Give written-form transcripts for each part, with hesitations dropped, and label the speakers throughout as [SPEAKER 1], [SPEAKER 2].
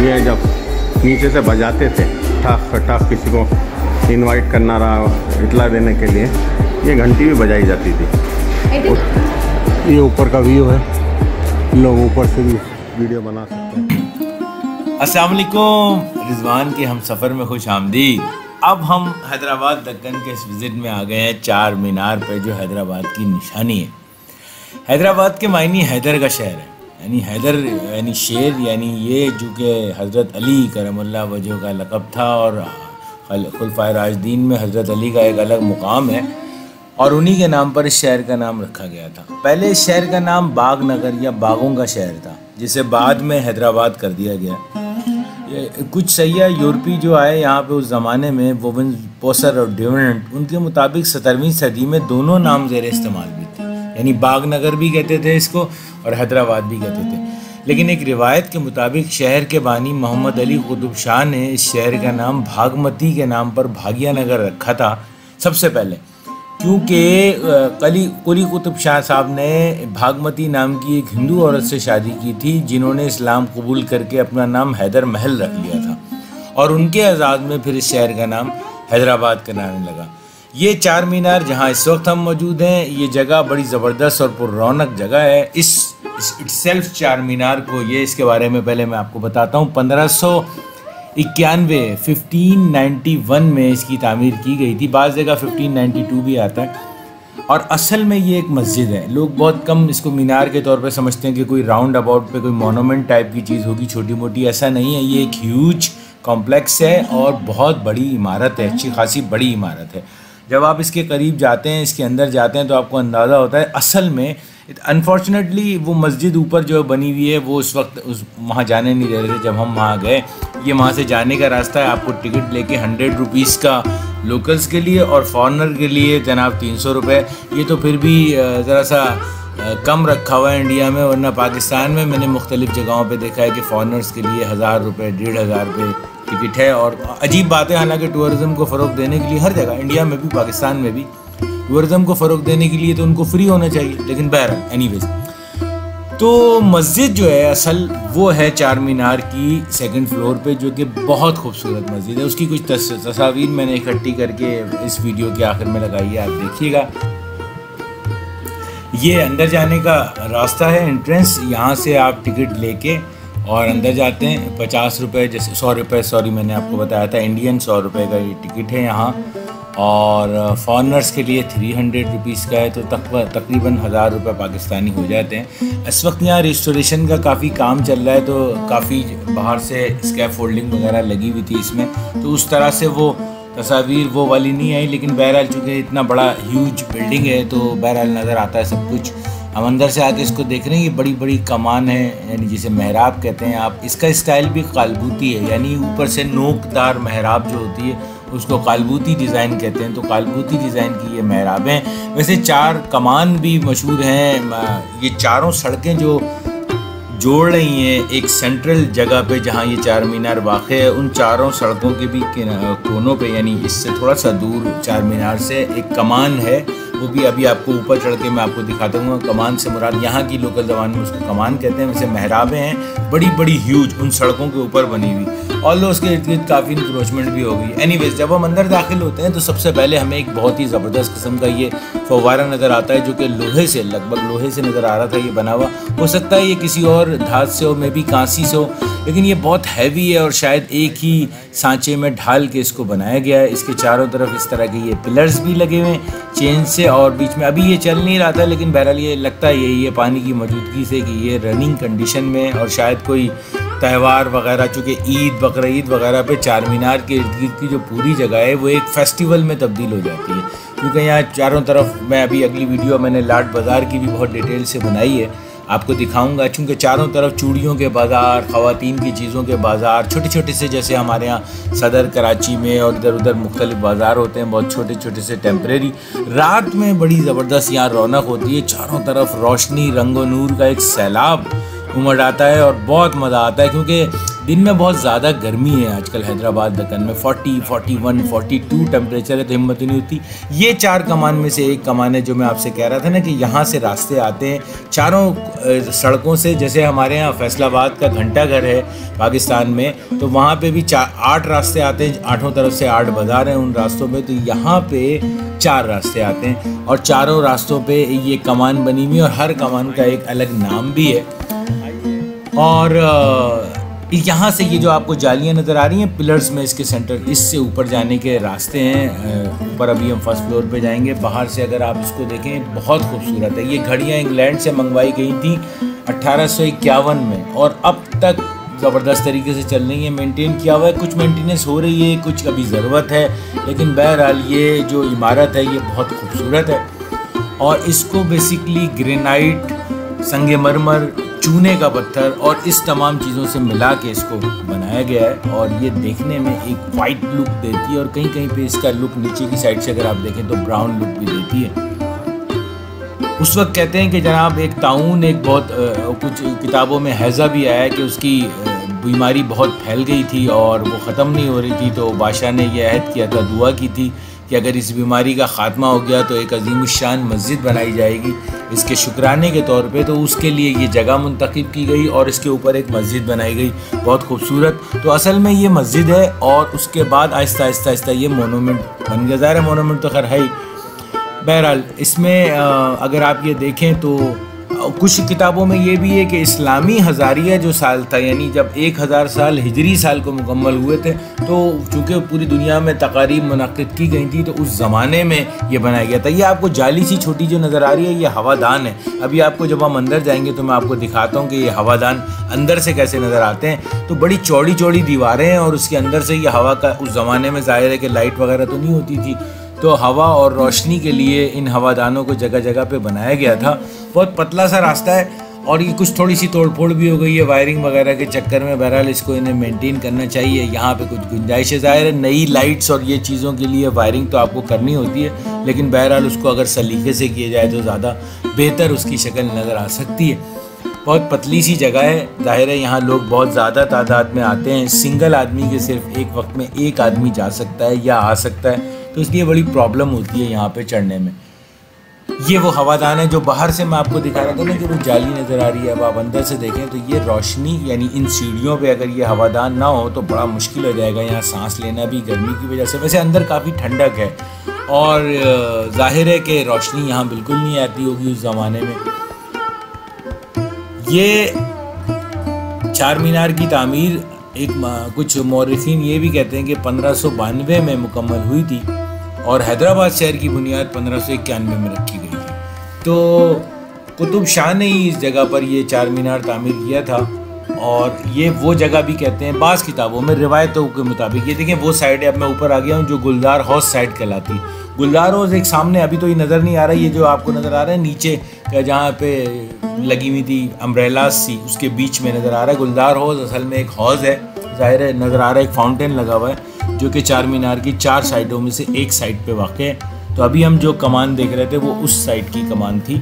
[SPEAKER 1] ये जब नीचे से बजाते थे ठक ठक, किसी को इनवाइट करना रहा इतला देने के लिए, ये घंटी भी बजाई जाती थी। ये ऊपर का व्यू है, लोग ऊपर से भी वीडियो बना सकते हैं।
[SPEAKER 2] अस्सलाम वालेकुम, रिजवान के हम सफ़र में खुश आमदीद। अब हम हैदराबाद दक्कन के इस विज़िट में आ गए हैं चार मीनार पे, जो हैदराबाद की निशानी है। हैदराबाद के मायने हैदर का शहर है, यानी हैदर यानी शेर, यानी ये जो कि हज़रत अली करमुल्लाह वजह का लक़ब था और खुलफ़ाए राशिदीन में हज़रत अली का एक अलग मुकाम है और उन्हीं के नाम पर इस शहर का नाम रखा गया था। पहले इस शहर का नाम बाग नगर या बागों का शहर था, जिसे बाद में हैदराबाद कर दिया गया। कुछ सैयाह यूरोपी जो आए यहाँ पे उस ज़माने में, वोवन पोसर और ड्यूरेंट, उनके मुताबिक 17वीं सदी में दोनों नाम ज़ेर इस्तेमाल भी थे, यानी बाग नगर भी कहते थे इसको और हैदराबाद भी कहते थे। लेकिन एक रिवायत के मुताबिक शहर के बानी मोहम्मद अली कुतुब शाह ने इस शहर का नाम भागमती के नाम पर भागिया नगर रखा था सबसे पहले, क्योंकि कुली कुतुब शाह साहब ने भागमती नाम की एक हिंदू औरत से शादी की थी, जिन्होंने इस्लाम कबूल करके अपना नाम हैदर महल रख लिया था और उनके एजाज़ में फिर इस शहर का नाम हैदराबाद कहलाने लगा। ये चार मीनार जहाँ इस वक्त हम मौजूद हैं, ये जगह बड़ी ज़बरदस्त और पुररौनक जगह है। इस इटसेल्फ चार मीनार को, ये इसके बारे में पहले मैं आपको बताता हूँ, 1591 में इसकी तामीर की गई थी। बाज़ जगह 1592 भी आता है और असल में ये एक मस्जिद है। लोग बहुत कम इसको मीनार के तौर पे समझते हैं कि कोई राउंड अबाउट पे कोई मोनूमेंट टाइप की चीज़ होगी छोटी मोटी, ऐसा नहीं है। ये एक ह्यूज कॉम्प्लेक्स है और बहुत बड़ी इमारत है, अच्छी खासी बड़ी इमारत है। जब आप इसके करीब जाते हैं, इसके अंदर जाते हैं, तो आपको अंदाज़ा होता है असल में। अनफॉर्चुनेटली वो मस्जिद ऊपर जो बनी हुई है वो उस वक्त वहाँ जाने नहीं दे रहे थे जब हम वहाँ गए। ये वहाँ से जाने का रास्ता है, आपको टिकट लेके 100 रुपीज़ का लोकल्स के लिए और फॉरनर के लिए जनाब 300 रुपये। ये तो फिर भी ज़रा सा कम रखा हुआ है इंडिया में, वरना पाकिस्तान में मैंने मुख्तलिफ़ जगहों पे देखा है कि फॉरनर्स के लिए 1000 रुपये 1500 रुपये टिकट है। और अजीब बात है, हालांकि टूरिज़म को फ़रोग़ देने के लिए हर जगह, इंडिया में भी पाकिस्तान में भी टूरिज़म को फ़रोग़ देने के लिए तो उनको फ्री होना चाहिए, लेकिन बहरहाल एनीवेज। तो मस्जिद जो है असल वो है चार मीनार की 2nd फ्लोर पे, जो कि बहुत खूबसूरत मस्जिद है। उसकी कुछ तस्वीर मैंने इकट्ठी करके इस वीडियो के आखिर में लगाई है, आप देखिएगा। ये अंदर जाने का रास्ता है, एंट्रेंस। यहाँ से आप टिकट लेके और अंदर जाते हैं। 50 रुपये, जैसे 100 रुपये, सॉरी मैंने आपको बताया था इंडियन, 100 रुपये का ये टिकट है यहाँ। और फॉरनर्स के लिए 300 रुपीज़ का है, तो तकरीबन 1000 रुपये पाकिस्तानी हो जाते हैं। इस वक्त यहाँ रिस्टोरेशन का काफ़ी काम चल रहा है, तो काफ़ी बाहर से स्कैप फोल्डिंग वगैरह लगी हुई थी इसमें, तो उस तरह से वो तस्वीर वो वाली नहीं आई। लेकिन बहरहाल चूँकि इतना बड़ा ह्यूज बिल्डिंग है तो बहरहाल नज़र आता है सब कुछ। हम अंदर से आके इसको देख रहे हैं, ये बड़ी बड़ी कमान है, यानी जिसे महराब कहते हैं आप। इसका स्टाइल भी कालबूती है, यानी ऊपर से नोकदार महराब जो होती है उसको कालबूती डिज़ाइन कहते हैं। तो कालबूती डिज़ाइन की ये महराब हैं। वैसे चार कमान भी मशहूर हैं। ये चारों सड़कें जो जोड़ रही हैं एक सेंट्रल जगह पे जहाँ ये चार मीनार वाक़ है, उन चारों सड़कों के भी कोनों पे, यानी इससे थोड़ा सा दूर चार मीनार से एक कमान है, वो भी अभी आपको ऊपर चढ़ के मैं आपको दिखाता हूँ। कमान से मुराद यहाँ की लोकल ज़बान में उसको कमान कहते हैं। वैसे महराबें हैं बड़ी बड़ी ह्यूज उन सड़कों के ऊपर बनी हुई, और उसके इर्द गिर्द काफ़ी इंक्रोचमेंट भी हो गई। एनीवेज, जब हम अंदर दाखिल होते हैं तो सबसे पहले हमें एक बहुत ही ज़बरदस्त किस्म का ये फव्वारा नज़र आता है, जो कि लोहे से, लगभग लोहे से नज़र आ रहा था ये बना हुआ। हो सकता है ये किसी और धात से हो, मे भी कांसी से हो, लेकिन ये बहुत हैवी है और शायद एक ही सांचे में ढाल के इसको बनाया गया है। इसके चारों तरफ इस तरह के ये पिलर्स भी लगे हुए हैं चेन से, और बीच में अभी ये चल नहीं रहा था, लेकिन बहरहाल ये लगता है यही है पानी की मौजूदगी से कि ये रनिंग कंडीशन में, और शायद कोई त्यौहार वगैरह, चूँकि ईद बकरीद वगैरह पे चार मीनार के इर्द गिर्द की जो पूरी जगह है वो एक फेस्टिवल में तब्दील हो जाती है। क्योंकि यहाँ चारों तरफ, मैं अभी अगली वीडियो मैंने लाट बाज़ार की भी बहुत डिटेल से बनाई है, आपको दिखाऊंगा। चूँकि चारों तरफ चूड़ियों के बाज़ार, ख़वातीन की चीज़ों के बाज़ार, छोटे छोटे से, जैसे हमारे यहाँ सदर कराची में और इधर उधर मुख्तलिफ बाज़ार होते हैं, बहुत छोटे छोटे से टेम्परेरी। रात में बड़ी ज़बरदस्त यहाँ रौनक होती है, चारों तरफ रोशनी, रंगो नूर का एक सैलाब उमड़ आता है और बहुत मज़ा आता है। क्योंकि दिन में बहुत ज़्यादा गर्मी है आजकल हैदराबाद दक्कन में, 40, 41, 42 टेम्परेचर है, तो हिम्मत नहीं होती। ये 4 कमान में से एक कमान है जो मैं आपसे कह रहा था ना कि यहाँ से रास्ते आते हैं चारों सड़कों से। जैसे हमारे यहाँ फैसलाबाद का घंटा घर है पाकिस्तान में, तो वहाँ पे भी 8 रास्ते आते हैं, 8 तरफ से 8 बाज़ार हैं उन रास्तों में, तो यहाँ पे 4 रास्ते आते हैं और चारों रास्तों पे ये कमान बनी हुई है और हर कमान का एक अलग नाम भी है। और यहाँ से ये जो आपको जालियाँ नज़र आ रही हैं पिलर्स में, इसके सेंटर, इससे ऊपर जाने के रास्ते हैं। ऊपर अभी हम फर्स्ट फ्लोर पे जाएंगे। बाहर से अगर आप इसको देखें बहुत खूबसूरत है। ये घड़ियाँ इंग्लैंड से मंगवाई गई थी 1851 में और अब तक ज़बरदस्त तरीके से चल रही है, मेंटेन किया हुआ है। कुछ मेंटेनेंस हो रही है, कुछ अभी ज़रूरत है, लेकिन बहरहाल ये जो इमारत है ये बहुत खूबसूरत है। और इसको बेसिकली ग्रेनाइट, संगमरमर, चूने का पत्थर और इस तमाम चीज़ों से मिला के इसको बनाया गया है और ये देखने में एक वाइट लुक देती है और कहीं कहीं पे इसका लुक नीचे की साइड से अगर आप देखें तो ब्राउन लुक भी देती है। उस वक्त कहते हैं कि जनाब एक ताउन, एक बहुत कुछ किताबों में हैज़ा भी आया है कि उसकी बीमारी बहुत फैल गई थी और वो ख़त्म नहीं हो रही थी, तो बादशाह ने यह अहद किया था, दुआ की थी कि अगर इस बीमारी का ख़ात्मा हो गया तो एक अज़ीमुश्शान मस्जिद बनाई जाएगी इसके शुक्राने के तौर पे। तो उसके लिए ये जगह मुंतखब की गई और इसके ऊपर एक मस्जिद बनाई गई बहुत खूबसूरत। तो असल में ये मस्जिद है और उसके बाद आहिस्ता आहिस्ता ये मोनूमेंट बन गया। ज़ाहिर मोनूमेंट तो खैर है ही। बहरहाल इसमें अगर आप ये देखें तो कुछ किताबों में ये भी है कि इस्लामी हज़ारिया जो साल था, यानी जब 1000 साल हिजरी साल को मुकम्मल हुए थे, तो चूँकि पूरी दुनिया में तकारीब मुनक़्क़िद की गई थी तो उस ज़माने में ये बनाया गया था। ये आपको जाली सी छोटी जो नज़र आ रही है ये हवादान है। अभी आपको जब हम अंदर जाएंगे तो मैं आपको दिखाता हूँ कि ये हवादान अंदर से कैसे नज़र आते हैं। तो बड़ी चौड़ी चौड़ी दीवारें हैं और उसके अंदर से ये हवा का, उस ज़माने में ज़ाहिर है कि लाइट वगैरह तो नहीं होती थी, तो हवा और रोशनी के लिए इन हवादानों को जगह जगह पे बनाया गया था। बहुत पतला सा रास्ता है और ये कुछ थोड़ी सी तोड़फोड़ भी हो गई है वायरिंग वगैरह के चक्कर में। बहरहाल इसको इन्हें मेंटेन करना चाहिए। यहाँ पे कुछ गुंजाइश है, ज़ाहिर है नई लाइट्स और ये चीज़ों के लिए वायरिंग तो आपको करनी होती है, लेकिन बहरहाल उसको अगर सलीके से किया जाए तो ज़्यादा बेहतर उसकी शक्ल नज़र आ सकती है। बहुत पतली सी जगह है, ज़ाहिर है यहाँ लोग बहुत ज़्यादा तादाद में आते हैं। सिंगल आदमी के सिर्फ एक वक्त में एक आदमी जा सकता है या आ सकता है, तो इसलिए बड़ी प्रॉब्लम होती है यहाँ पे चढ़ने में। ये वो हवादान है जो बाहर से मैं आपको दिखा रहा था ना कि वो जाली नज़र आ रही है। अब आप अंदर से देखें तो ये रोशनी, यानी इन सीढ़ियों पे अगर ये हवादान ना हो तो बड़ा मुश्किल हो जाएगा यहाँ सांस लेना भी गर्मी की वजह से। वैसे अंदर काफ़ी ठंडक है और जाहिर है कि रोशनी यहाँ बिल्कुल नहीं आती होगी उस ज़माने में। ये चार मीनार की तामीर कुछ मौरखीन ये भी कहते हैं कि 1592 में मुकम्मल हुई थी और हैदराबाद शहर की बुनियाद 1591 में रखी गई थी। तो कुतुब शाह ने ही इस जगह पर ये चार मीनार तामीर किया था और ये वो जगह भी कहते हैं बाज़ किताबों में रिवायतों के मुताबिक। ये देखें वो साइड है, अब मैं ऊपर आ गया हूँ, जो गुलदार हाउस साइड कहलाती। गुलदार हाउस एक सामने अभी तो ये नज़र नहीं आ रहा, ये जो आपको नज़र आ रहा है नीचे का जहाँ पे लगी हुई थी अम्ब्रेलास सी, उसके बीच में नज़र आ रहा है गुलदार हाउस। असल में एक हौज़ है, ज़ाहिर है नज़र आ रहा है एक फाउंटेन लगा हुआ है जो कि चार मीनार की 4 साइडों में से एक साइड पे वाक़ है। तो अभी हम जो कमान देख रहे थे वो उस साइड की कमान थी।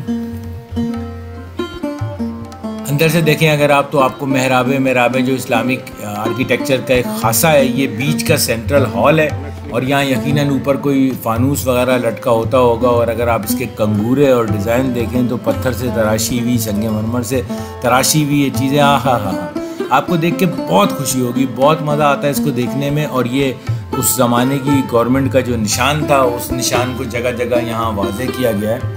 [SPEAKER 2] अंदर से देखें अगर आप तो आपको महराबे जो इस्लामिक आर्किटेक्चर का एक खासा है, ये बीच का सेंट्रल हॉल है और यहाँ यकीनन ऊपर कोई फानूस वगैरह लटका होता होगा। और अगर आप इसके कंगूरे और डिज़ाइन देखें तो पत्थर से तराशी हुई, संगमरमर से तराशी हुई ये चीज़ें, हाँ आपको देख के बहुत खुशी होगी, बहुत मज़ा आता है इसको देखने में। और ये उस ज़माने की गवर्नमेंट का जो निशान था, उस निशान को जगह जगह यहाँ वाज़े किया गया है।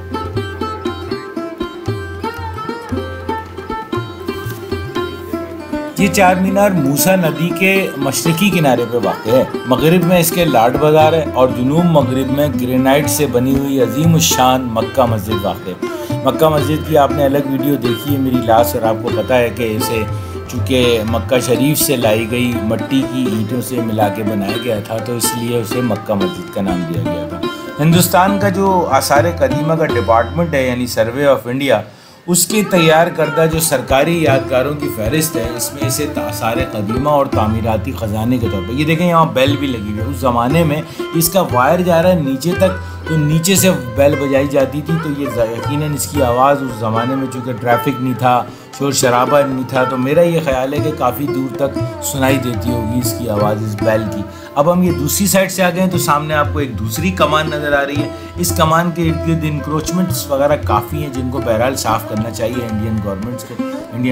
[SPEAKER 2] ये चार मीनार मूसा नदी के मशरकी किनारे पे वाक़ है। मगरिब में इसके लाड बाज़ार है और जुनूब मगरिब में ग्रेनाइट से बनी हुई अजीम उश्शान मक्का मस्जिद वाक़ है। मक्का मस्जिद की आपने अलग वीडियो देखी है मेरी लास्ट, और आपको पता है कि इसे चूँकि मक्का शरीफ से लाई गई मट्टी की ईंटों से मिला के बनाया गया था तो इसलिए उसे मक्का मस्जिद का नाम दिया गया था। हिंदुस्तान का जो आसार कदीमा का डिपार्टमेंट है यानी सर्वे ऑफ इंडिया, उसके तैयार करदा जो सरकारी यादगारों की फहरिस्त है, इसमें इसे आसार कदीमा और तामीराती ख़जाने के तौर पर, ये देखें यहाँ बेल भी लगी हुई है। उस ज़माने में इसका वायर जा रहा है नीचे तक, तो नीचे से बेल बजाई जाती थी। तो ये यकीनन इसकी आवाज़ उस ज़माने में चूँकि ट्रैफिक नहीं था, शोर शराबा नहीं था। तो मेरा ये ख्याल है कि काफ़ी दूर तक सुनाई देती होगी इसकी आवाज़, इस बैल की। अब हम ये दूसरी साइड से आ गए हैं तो सामने आपको एक दूसरी कमान नज़र आ रही है। इस कमान के इर्द गिर्द इंक्रोचमेंट्स वगैरह काफ़ी हैं जिनको बहरहाल साफ़ करना चाहिए इंडियन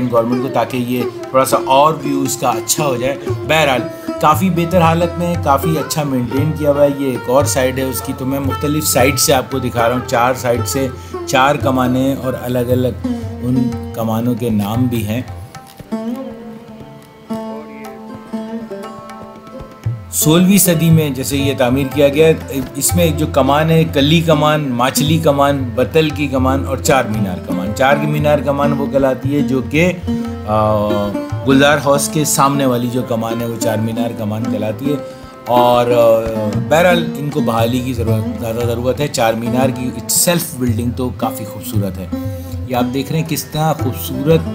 [SPEAKER 2] गवर्नमेंट को, ताकि ये थोड़ा सा और व्यू इसका अच्छा हो जाए। बहरहाल काफ़ी बेहतर हालत में, काफ़ी अच्छा मेंटेन किया हुआ है। ये एक और साइड है उसकी, तो मैं मुख्तलिफ साइड से आपको दिखा रहा हूँ। 4 साइड से 4 कमानें और अलग अलग उन कमानों के नाम भी हैं। 16वीं सदी में जैसे ये तामीर किया गया, इसमें एक जो कमान है, कली कमान, माचली कमान, बतल की कमान और 4 मीनार कमान। 4 मीनार कमान वो कहलाती है जो कि गुलजार हाउस के सामने वाली जो कमान है वो 4 मीनार कमान कहलाती है। और बहरहाल इनको बहाली की ज़्यादा ज़रूरत है। 4 मीनार की सेल्फ बिल्डिंग तो काफ़ी खूबसूरत है। ये आप देख रहे हैं किस तरह खूबसूरत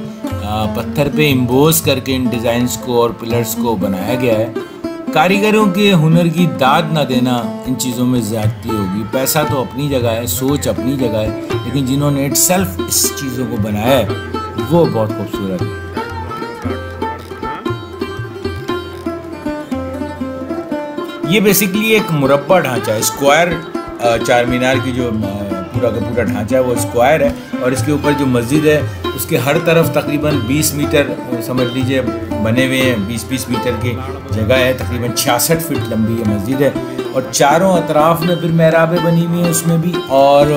[SPEAKER 2] पत्थर पे इम्बोज करके इन डिज़ाइंस को और पिलर्स को बनाया गया है। कारीगरों के हुनर की दाद ना देना इन चीज़ों में ज़्यादती होगी। पैसा तो अपनी जगह है, सोच अपनी जगह है, लेकिन जिन्होंने इट सेल्फ इस चीज़ों को बनाया है वो बहुत खूबसूरत है। ये बेसिकली एक मुरब्बा ढांचा है, स्क्वायर। 4 मीनार की जो पूरा का पूरा ढांचा है वो स्क्वायर है, और इसके ऊपर जो मस्जिद है उसके हर तरफ तकरीबन 20 मीटर समझ लीजिए बने हुए हैं। 20-20 मीटर की जगह है, तकरीबन 66 फीट लंबी ये मस्जिद है, और चारों अतराफ में फिर महराबें बनी हुई हैं उसमें भी। और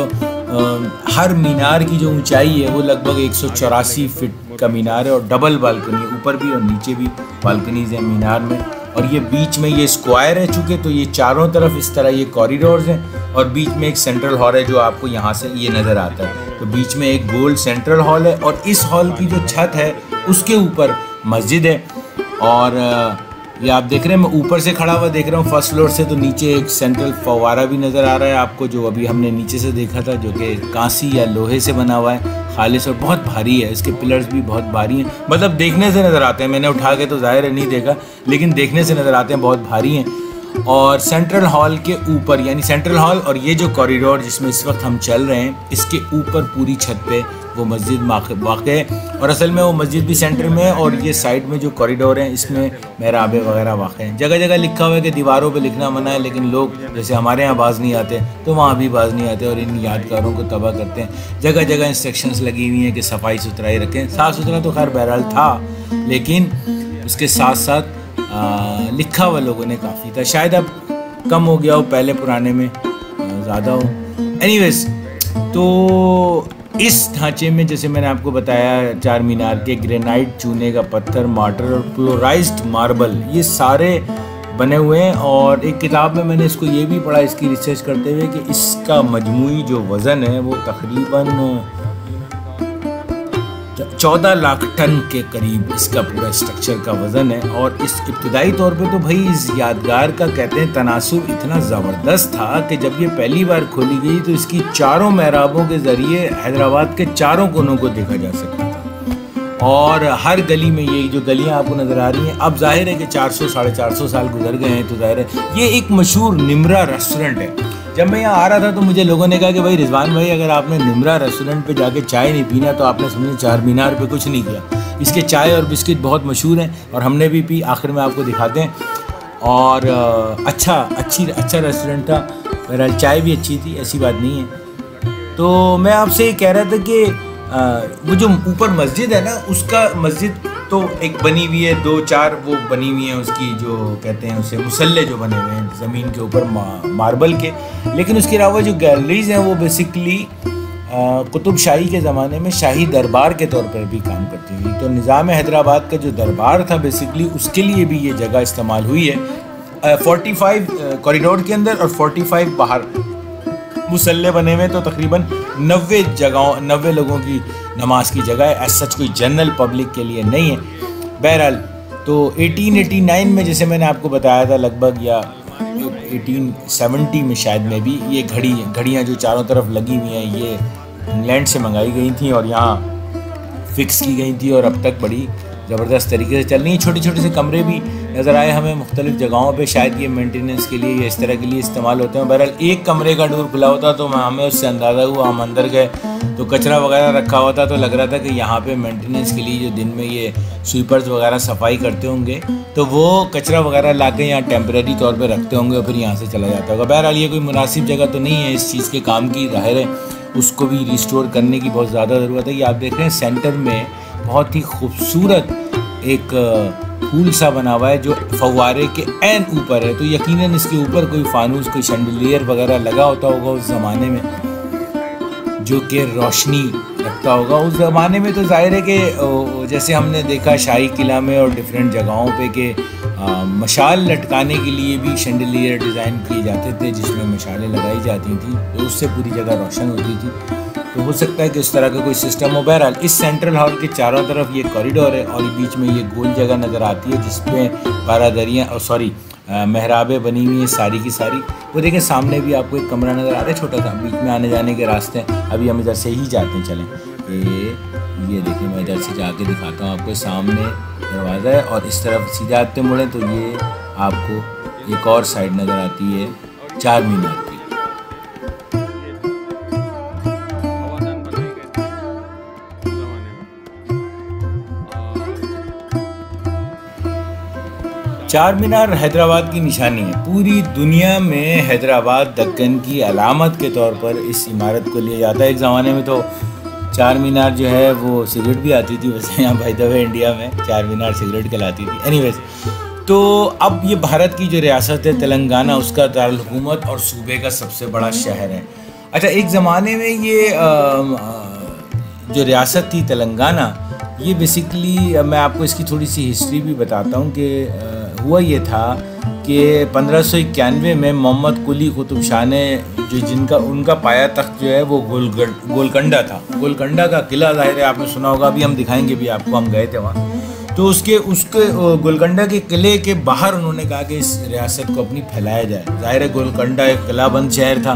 [SPEAKER 2] हर मीनार की जो ऊंचाई है वो लगभग 184 फीट का मीनार है, और डबल बालकनी ऊपर भी और नीचे भी बालकनीज हैं मीनार में। और ये बीच में ये स्क्वायर है चूँकि, तो ये चारों तरफ इस तरह ये कॉरिडोर्स हैं, और बीच में एक सेंट्रल हॉल है जो आपको यहाँ से ये नज़र आता है। तो बीच में एक गोल्ड सेंट्रल हॉल है, और इस हॉल की जो छत है उसके ऊपर मस्जिद है। और ये आप देख रहे हैं, मैं ऊपर से खड़ा हुआ देख रहा हूँ फर्स्ट फ्लोर से, तो नीचे एक सेंट्रल फव्वारा भी नज़र आ रहा है आपको, जो अभी हमने नीचे से देखा था, जो कि कांसी या लोहे से बना हुआ है, खालिस और बहुत भारी है। इसके पिलर्स भी बहुत भारी हैं, मतलब देखने से नज़र आते हैं, मैंने उठा के तो ज़ाहिर है नहीं देखा, लेकिन देखने से नज़र आते हैं बहुत भारी हैं। और सेंट्रल हॉल के ऊपर, यानी सेंट्रल हॉल और ये जो कॉरिडोर जिसमें इस वक्त हम चल रहे हैं, इसके ऊपर पूरी छत पे वो मस्जिद वाक़ है। और असल में वो मस्जिद भी सेंटर में है, और ये साइड में जो कॉरिडोर हैं इसमें महराबे वगैरह वाक़ हैं। जगह जगह लिखा हुआ है कि दीवारों पे लिखना मना है, लेकिन लोग जैसे हमारे यहाँ बाज नहीं आते तो वहाँ भी बाज नहीं आते और इन यादगारों को तबाह करते हैं। जगह जगह इंस्ट्रक्शंस लगी हुई हैं कि सफाई सुथराई रखें। साफ़ सुथरा तो खैर बहरहाल था, लेकिन उसके साथ साथ लिखा हुआ लोगों ने काफ़ी था। शायद अब कम हो गया हो, पहले पुराने में ज़्यादा हो। एनीवेज, तो इस ढांचे में जैसे मैंने आपको बताया, 4 मीनार के ग्रेनाइट, चूने का पत्थर, मार्टर और क्लोराइज्ड मार्बल, ये सारे बने हुए हैं। और एक किताब में मैंने इसको ये भी पढ़ा इसकी रिसर्च करते हुए कि इसका मजमूई जो वज़न है वो तकरीबन 14 लाख टन के करीब इसका पूरा स्ट्रक्चर का वज़न है। और इस इब्तदाई तौर पे तो भाई इस यादगार का कहते हैं तनासुब इतना ज़बरदस्त था कि जब ये पहली बार खोली गई तो इसकी चारों महराबों के ज़रिए हैदराबाद के चारों कोनों को देखा जा सकता था। और हर गली में, ये जो गलियां आपको नज़र आ रही हैं, अब जाहिर है कि 400-450 साल गुजर गए हैं, तो जाहिर है ये एक मशहूर निमरा रेस्टोरेंट है। जब मैं यहाँ आ रहा था तो मुझे लोगों ने कहा कि भाई रिजवान भाई, अगर आपने निमरा रेस्टोरेंट पे जाके चाय नहीं पीना तो आपने समझे 4 मीनार पे कुछ नहीं किया। इसके चाय और बिस्किट बहुत मशहूर हैं और हमने भी पी, आखिर में आपको दिखाते हैं। और अच्छा रेस्टोरेंट था, बहरहाल चाय भी अच्छी थी, ऐसी बात नहीं है। तो मैं आपसे ये कह रहा था कि वो जो ऊपर मस्जिद है ना, उसका मस्जिद तो एक बनी हुई है, 2-4 वो बनी हुई हैं उसकी, जो कहते हैं उसे मुसल्ले जो बने हुए हैं ज़मीन के ऊपर मार्बल के। लेकिन उसके अलावा जो गैलरीज हैं वो बेसिकली कुतुब शाही के ज़माने में शाही दरबार के तौर पर भी काम करती थी। तो निज़ाम हैदराबाद का जो दरबार था बेसिकली उसके लिए भी ये जगह इस्तेमाल हुई है। 45 कॉरिडोर के अंदर और 45 बाहर मुसल्ले बने हुए, तो तकरीबन 90 लोगों की नमाज की जगह है। ऐसा सच कोई जनरल पब्लिक के लिए नहीं है। बहरहाल तो 1889 में जैसे मैंने आपको बताया था लगभग, या 1870 में शायद में भी, ये घड़ियाँ जो चारों तरफ लगी हुई हैं ये इंग्लैंड से मंगाई गई थी और यहाँ फिक्स की गई थी और अब तक बड़ी ज़बरदस्त तरीके से चल रही है। छोटे छोटे से कमरे भी नज़र आए हमें मुख्तलिफ़ जगहों पे, शायद ये मेंटेनेंस के लिए या इस तरह के लिए इस्तेमाल होते हैं। बहरहाल एक कमरे का डोर खुला होता तो हमें उससे अंदाज़ा हुआ, हम अंदर गए तो कचरा वगैरह रखा हुआ था, तो लग रहा था कि यहाँ पे मेंटेनेंस के लिए जो दिन में ये स्वीपर्स वगैरह सफाई करते होंगे तो वो कचरा वगैरह ला के यहाँ टेम्परेरी तौर पे रखते होंगे और फिर यहाँ से चला जाता होगा। बहरहाल ये कोई मुनासिब जगह तो नहीं है इस चीज़ के काम की, ज़ाहिर है उसको भी रिस्टोर करने की बहुत ज़्यादा ज़रूरत है। ये आप देख रहे हैं सेंटर में बहुत ही खूबसूरत एक फूल सा बना हुआ है जो फव्वारे के ऐन ऊपर है, तो यकीनन इसके ऊपर कोई फानूस, कोई शैंडलियर वगैरह लगा होता होगा उस ज़माने में जो कि रोशनी रखता होगा। उस ज़माने में तो जाहिर है कि जैसे हमने देखा शाही किला में और डिफरेंट जगहों पे कि मशाल लटकाने के लिए भी शैंडलियर डिज़ाइन किए जाते थे जिसमें मशालें लगाई जाती थी, तो उससे पूरी जगह रोशन होती थी। तो हो सकता है कि इस तरह का कोई सिस्टम हो। बहरहाल इस सेंट्रल हॉल के चारों तरफ ये कॉरिडोर है और बीच में ये गोल जगह नज़र आती है जिसमें बारादरियाँ और मेहराबें बनी हुई हैं सारी की सारी। वो देखें सामने भी आपको एक कमरा नज़र आ रहा है छोटा सा, बीच में आने जाने के रास्ते हैं। अभी हम इधर से ही जाते हैं, चलें। ये देखिए मैं इधर से जाके दिखाता हूँ आपको, सामने दरवाज़ा है और इस तरफ सीधा आते मुड़े तो ये आपको एक और साइड नज़र आती है चार मीनार की। चार मीनार हैदराबाद की निशानी है। पूरी दुनिया में हैदराबाद दक्कन की अलामत के तौर पर इस इमारत को लिया जाता है। एक ज़माने में तो चार मीनार जो है वो सिगरेट भी आती थी, वैसे यहाँ बाय द वे इंडिया में चार मीनार सिगरेट कहलाती थी। एनीवेज, तो अब ये भारत की जो रियासत है तेलंगाना, उसका दारुल हुकूमत और सूबे का सबसे बड़ा शहर है। अच्छा, एक ज़माने में ये जो रियासत थी तेलंगाना, ये बेसिकली मैं आपको इसकी थोड़ी सी हिस्ट्री भी बताता हूँ कि हुआ ये था कि 1591 में मोहम्मद कुली कुतुब शाह ने जो उनका पाया तख्त जो है वो गोलकंडा था। गोलकंडा का किला ज़ाहिर है आपने सुना होगा, अभी हम दिखाएंगे भी आपको, हम गए थे वहाँ। तो उसके गोलकंडा के किले के बाहर उन्होंने कहा कि इस रियासत को अपनी फैलाया जाए। ज़ाहिर है गोलकंडा एक किलाबंद शहर था।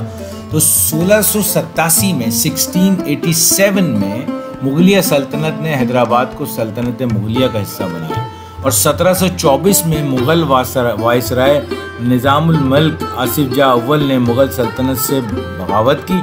[SPEAKER 2] तो 1687 में 1687 में मुगलिया सल्तनत ने हैदराबाद को सल्तनत मुगलिया का हिस्सा बनाया और 1724 में मुग़ल वायसराय निज़ामुल मल्क आसिफ जाह अव्वल ने मुग़ल सल्तनत से बगावत की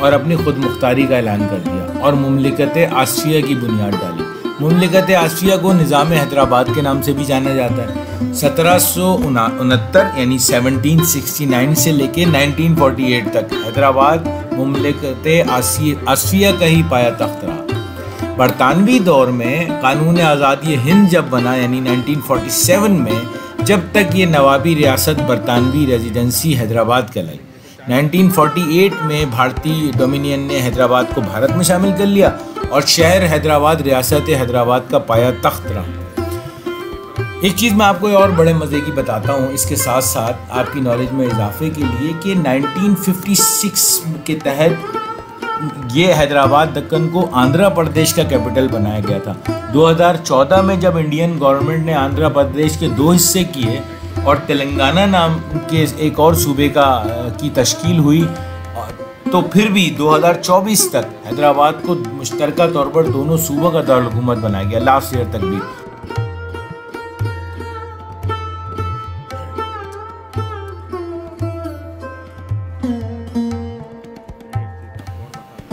[SPEAKER 2] और अपनी खुद मुख्तारी का ऐलान कर दिया और मुमलिकत आसिया की बुनियाद डाली। मुमलिकत आसिया को निज़ाम हैदराबाद के नाम से भी जाना जाता है। 1769 यानी 1769 से लेके 1948 तक हैदराबाद मुमलिकत आसिया का ही पाया तख्त रहा। बरतानवी दौर में कानून आज़ादी हिंद जब बना यानी 1947 में, जब तक ये नवाबी रियासत बरतानवी रेजिडेंसी हैदराबाद कहलाई। 1948 में भारतीय डोमिनियन ने हैदराबाद को भारत में शामिल कर लिया और शहर हैदराबाद रियासत हैदराबाद का पाया तख्त रहा। एक चीज़ मैं आपको और बड़े मज़े की बताता हूँ इसके साथ साथ आपकी नॉलेज में इजाफे के लिए कि 1956 के तहत ये हैदराबाद दक्कन को आंध्र प्रदेश का कैपिटल बनाया गया था। 2014 में जब इंडियन गवर्नमेंट ने आंध्र प्रदेश के 2 हिस्से किए और तेलंगाना नाम के एक और सूबे की तश्कील हुई, तो फिर भी 2024 तक हैदराबाद को मुश्तरका तौर पर दोनों सूबों का दारुल हुकूमत बनाया गया, लास्ट ईयर तक भी।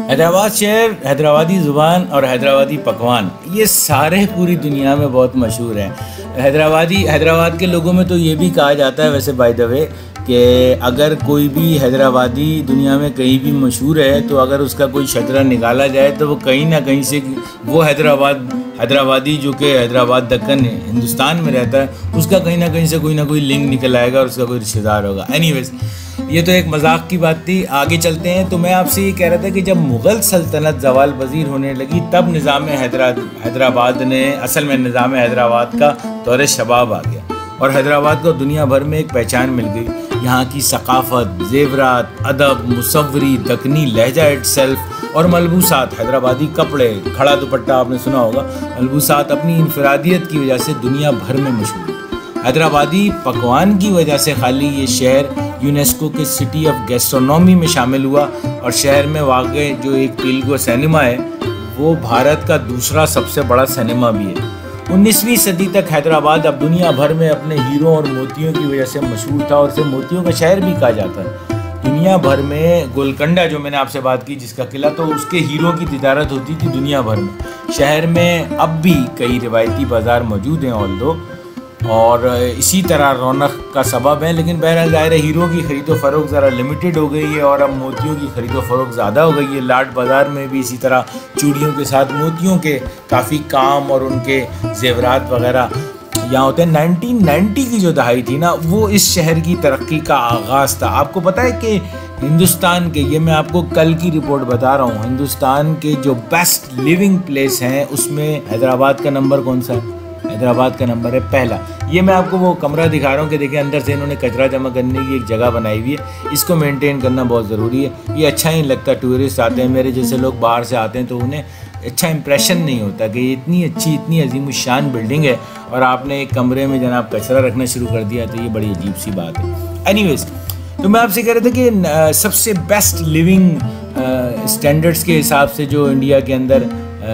[SPEAKER 2] हैदराबाद शहर, हैदराबादी ज़ुबान और हैदराबादी पकवान, ये सारे पूरी दुनिया में बहुत मशहूर हैं। हैदराबाद के लोगों में तो ये भी कहा जाता है वैसे बाय द वे कि अगर कोई भी हैदराबादी दुनिया में कहीं भी मशहूर है तो अगर उसका कोई शजरा निकाला जाए तो वो कहीं ना कहीं से वो हैदराबादी जो कि हैदराबाद दक्कन हिंदुस्तान में रहता है उसका कहीं ना कहीं से कोई ना कोई लिंक निकल आएगा और उसका कोई रिश्तेदार होगा। एनीवेज, ये तो एक मजाक की बात थी, आगे चलते हैं। तो मैं आपसे ये कह रहा था कि जब मुग़ल सल्तनत ज़वाल पज़ीर होने लगी तब निज़ाम हैदराबाद ने, असल में निज़ाम हैदराबाद का दौरे शबाब आ गया और हैदराबाद को दुनिया भर में एक पहचान मिल गई। यहाँ की सकाफ़त, ज़ेवरात, अदब, मुसव्वरी, दक्कनी लहजा इटसेल्फ और मलबूसात, हैदराबादी कपड़े, खड़ा दुपट्टा आपने सुना होगा, मलबूसात अपनी इनफरादियत की वजह से दुनिया भर में मशहूर है। हैदराबादी पकवान की वजह से खाली ये शहर यूनेस्को के सिटी ऑफ गैस्ट्रोनॉमी में शामिल हुआ और शहर में वाक़ जो एक तेलुगु सिनेमा है वो भारत का दूसरा सबसे बड़ा सिनेमा भी है। 19वीं सदी तक हैदराबाद अब दुनिया भर में अपने हीरो और मोतियों की वजह से मशहूर था और इसे मोतियों का शहर भी कहा जाता है। दुनिया भर में गोलकुंडा जो मैंने आपसे बात की जिसका किला, तो उसके हीरो की तिजारत होती थी दुनिया भर में। शहर में अब भी कई रिवायती बाज़ार मौजूद हैं ऑल्दो, और इसी तरह रौनक का सबब है। लेकिन बहरहाल ज़ाहिर है हीरो की ख़रीदो फ़रोख्त ज़रा लिमिटेड हो गई है और अब मोतियों की ख़रीदो फ़रोख्त ज़्यादा हो गई है। लाट बाज़ार में भी इसी तरह चूड़ियों के साथ मोतियों के काफ़ी काम और उनके जेवरात वगैरह यहाँ होते हैं। 1990 की जो दहाई थी ना, वो इस शहर की तरक्की का आगाज़ था। आपको पता है कि हिंदुस्तान के, ये मैं आपको कल की रिपोर्ट बता रहा हूँ, हिंदुस्तान के जो बेस्ट लिविंग प्लेस हैं उसमें हैदराबाद का नंबर कौन सा है? हैदराबाद का नंबर है पहला। ये मैं आपको वो कमरा दिखा रहा हूँ कि देखिए अंदर से इन्होंने कचरा जमा करने की एक जगह बनाई हुई है। इसको मेंटेन करना बहुत ज़रूरी है। ये अच्छा नहीं लगता, टूरिस्ट आते हैं, मेरे जैसे लोग बाहर से आते हैं तो उन्हें अच्छा इंप्रेशन नहीं होता कि ये इतनी अच्छी इतनी अजीमुशान बिल्डिंग है और आपने एक कमरे में जनाब कचरा रखना शुरू कर दिया, तो ये बड़ी अजीब सी बात है। एनीवेज, तो मैं आपसे कह रहा था कि सबसे बेस्ट लिविंग स्टैंडर्ड्स के हिसाब से जो इंडिया के अंदर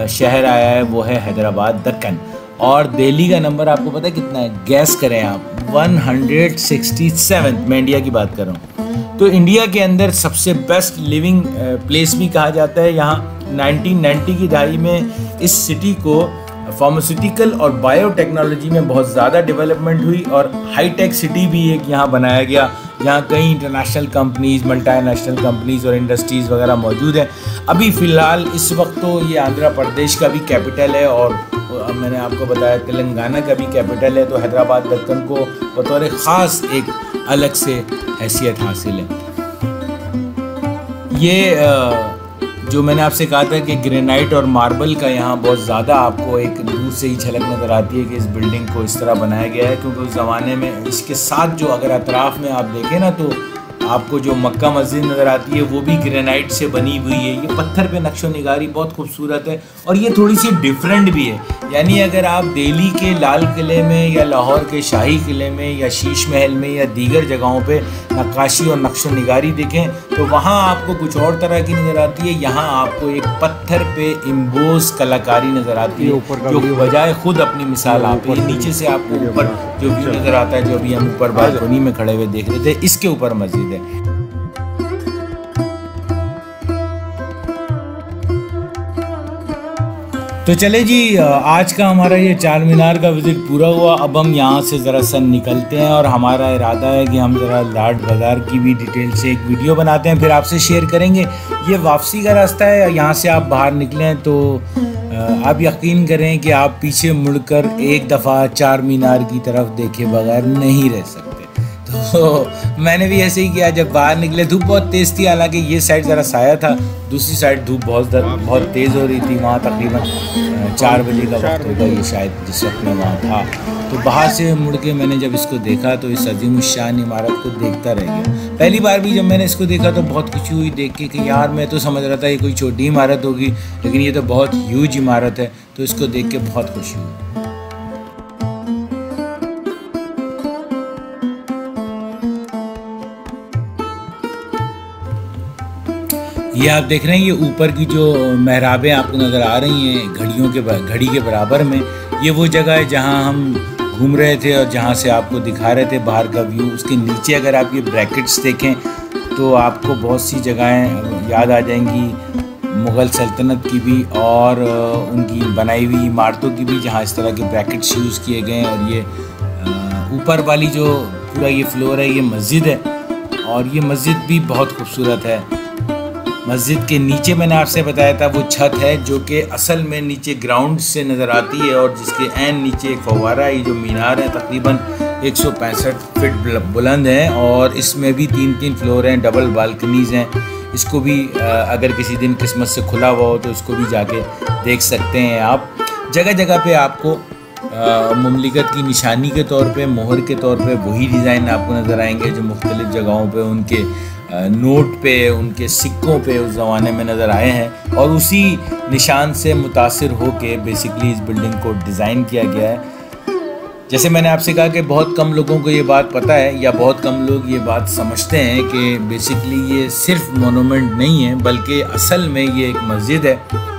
[SPEAKER 2] शहर आया है वो है हैदराबाद, दक्कन। और दिल्ली का नंबर आपको पता है कितना है? गैस करें आप, 167। मैं इंडिया की बात कर रहा हूँ। तो इंडिया के अंदर सबसे बेस्ट लिविंग प्लेस भी कहा जाता है। यहाँ 1990 की दहाई में इस सिटी को फार्मास्यूटिकल और बायोटेक्नोलॉजी में बहुत ज़्यादा डेवलपमेंट हुई और हाईटेक सिटी भी एक यहाँ बनाया गया, जहाँ कई इंटरनेशनल कंपनीज, मल्टीनेशनल कंपनीज और इंडस्ट्रीज़ वगैरह मौजूद हैं। अभी फ़िलहाल इस वक्त तो ये आंध्र प्रदेश का भी कैपिटल है और मैंने आपको बताया तेलंगाना का भी कैपिटल है। तो हैदराबाद दक्कन को बतौर ख़ास एक अलग से हैसियत हासिल है। ये जो मैंने आपसे कहा था कि ग्रेनाइट और मार्बल का यहाँ बहुत ज़्यादा आपको एक दूर से ही झलक नज़र आती है कि इस बिल्डिंग को इस तरह बनाया गया है, क्योंकि उस ज़माने में इसके साथ जो अगर अतराफ़ में आप देखें ना तो आपको जो मक्का मस्जिद नज़र आती है वो भी ग्रेनाइट से बनी हुई है। ये पत्थर पे नक्शो निगारी बहुत खूबसूरत है और ये थोड़ी सी डिफरेंट भी है। यानी अगर आप दिल्ली के लाल किले में या लाहौर के शाही किले में या शीश महल में या दीगर जगहों पे नक्काशी और नक्शो निगारी देखें तो वहाँ आपको कुछ और तरह की नज़र आती है। यहाँ आपको एक पत्थर पे इम्बोज कलाकारी नज़र आती है जो बजाय खुद अपनी मिसाल आप नीचे से आपको ऊपर जो व्यू नज़र आता है, जो अभी हम ऊपर बालकनी में खड़े हुए देख रहे थे, इसके ऊपर मस्जिद है। तो चले जी, आज का हमारा ये चार मीनार का विज़िट पूरा हुआ। अब हम यहाँ से ज़रा सन निकलते हैं और हमारा इरादा है कि हम ज़रा लाट बाज़ार की भी डिटेल से एक वीडियो बनाते हैं, फिर आपसे शेयर करेंगे। ये वापसी का रास्ता है, यहाँ से आप बाहर निकलें तो आप यकीन करें कि आप पीछे मुड़कर एक दफ़ा चार मीनार की तरफ देखे बगैर नहीं रह सकते। तो मैंने भी ऐसे ही किया, जब बाहर निकले धूप बहुत तेज़ थी, हालांकि ये साइड ज़रा साया था, दूसरी साइड धूप बहुत तेज़ हो रही थी। वहाँ तकरीबन 4 बजे का वक्त होगा ये शायद जिस वक्त मैं वहाँ था। तो बाहर से मुड़ के मैंने जब इसको देखा तो इस अज़ीमुश्शान इमारत को देखता रह गया। पहली बार भी जब मैंने इसको देखा तो बहुत खुशी हुई देख के कि यार मैं तो समझ रहा था ये कोई छोटी इमारत होगी, लेकिन ये तो बहुत ह्यूज इमारत है। तो इसको देख के बहुत खुशी हुई। ये आप देख रहे हैं, ये ऊपर की जो महराबें आपको नज़र आ रही हैं घड़ी के बराबर में, ये वो जगह है जहां हम घूम रहे थे और जहां से आपको दिखा रहे थे बाहर का व्यू। उसके नीचे अगर आप ये ब्रैकेट्स देखें तो आपको बहुत सी जगहें याद आ जाएंगी मुग़ल सल्तनत की भी और उनकी बनाई हुई इमारतों की भी, जहाँ इस तरह के ब्रैकेट्स यूज़ किए गए हैं। और ये ऊपर वाली जो पूरा ये फ्लोर है ये मस्जिद है और ये मस्जिद भी बहुत खूबसूरत है। मस्जिद के नीचे मैंने आपसे बताया था वो छत है जो कि असल में नीचे ग्राउंड से नज़र आती है और जिसके एन नीचे एक फव्वारा है। ये जो मीनार है तकरीबन 165 फीट बुलंद है और इसमें भी 3-3 फ्लोर हैं, डबल बालकनीज़ हैं। इसको भी अगर किसी दिन किस्मत से खुला हुआ हो तो इसको भी जाके देख सकते हैं आप। जगह जगह पे आपको मुमलिकत की निशानी के तौर पे, मोहर के तौर पे वही डिज़ाइन आपको नज़र आएंगे जो मुख्तलिफ़ जगहों पे उनके नोट पे, उनके सिक्कों पे उस ज़माने में नज़र आए हैं और उसी निशान से मुतासिर हो के बेसिकली इस बिल्डिंग को डिज़ाइन किया गया है। जैसे मैंने आपसे कहा कि बहुत कम लोगों को ये बात पता है या बहुत कम लोग ये बात समझते हैं कि बेसिकली ये सिर्फ मोनूमेंट नहीं है बल्कि असल में ये एक मस्जिद है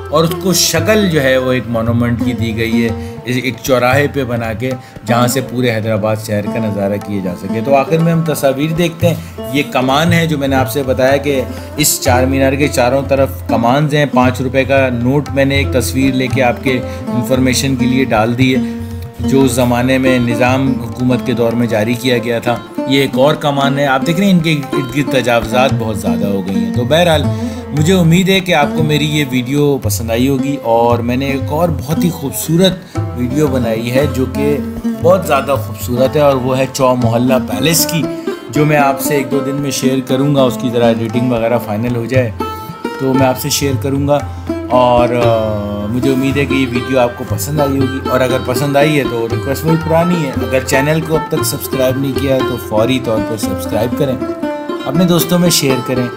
[SPEAKER 2] और उसको शक्ल जो है वो एक मोनूमेंट की दी गई है एक चौराहे पे बना के, जहाँ से पूरे हैदराबाद शहर का नज़ारा किया जा सके। तो आखिर में हम तस्वीर देखते हैं। ये कमान है जो मैंने आपसे बताया कि इस चार मीनार के चारों तरफ कमान्स हैं। 5 रुपए का नोट मैंने एक तस्वीर लेके आपके इंफॉर्मेशन के लिए डाल दी है, जो उस ज़माने में निज़ाम हुकूमत के दौर में जारी किया गया था। ये एक और कमान है, आप देख रहे हैं इनके इर्द गिर्द तजावज़ात बहुत ज़्यादा हो गई हैं। तो बहरहाल मुझे उम्मीद है कि आपको मेरी ये वीडियो पसंद आई होगी, और मैंने एक और बहुत ही खूबसूरत वीडियो बनाई है जो कि बहुत ज़्यादा खूबसूरत है, और वो है चौ मोहल्ला पैलेस की, जो मैं आपसे 1-2 दिन में शेयर करूँगा। उसकी ज़रा एडिटिंग वगैरह फ़ाइनल हो जाए तो मैं आपसे शेयर करूँगा, और मुझे उम्मीद है कि ये वीडियो आपको पसंद आई होगी। और अगर पसंद आई है तो रिक्वेस्ट वही पुरानी है, अगर चैनल को अब तक सब्सक्राइब नहीं किया है तो फौरी तौर पर सब्सक्राइब करें, अपने दोस्तों में शेयर करें,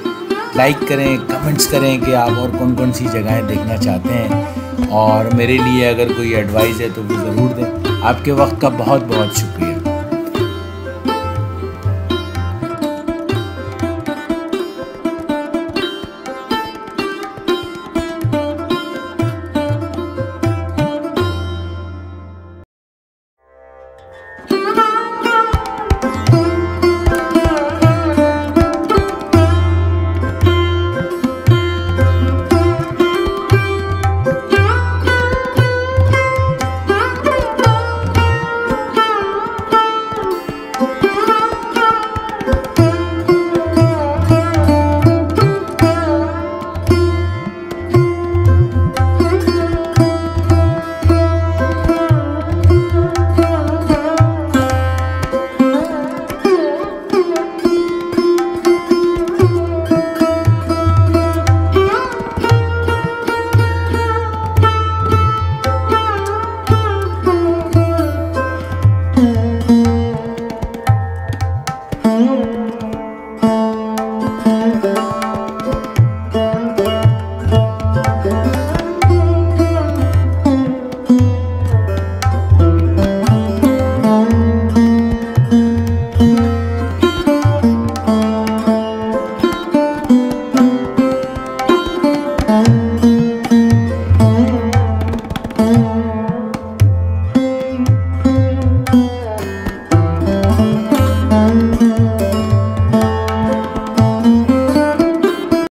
[SPEAKER 2] लाइक करें, कमेंट्स करें कि आप और कौन कौन सी जगहें देखना चाहते हैं, और मेरे लिए अगर कोई एडवाइस है तो वो ज़रूर दें। आपके वक्त का बहुत बहुत शुक्रिया।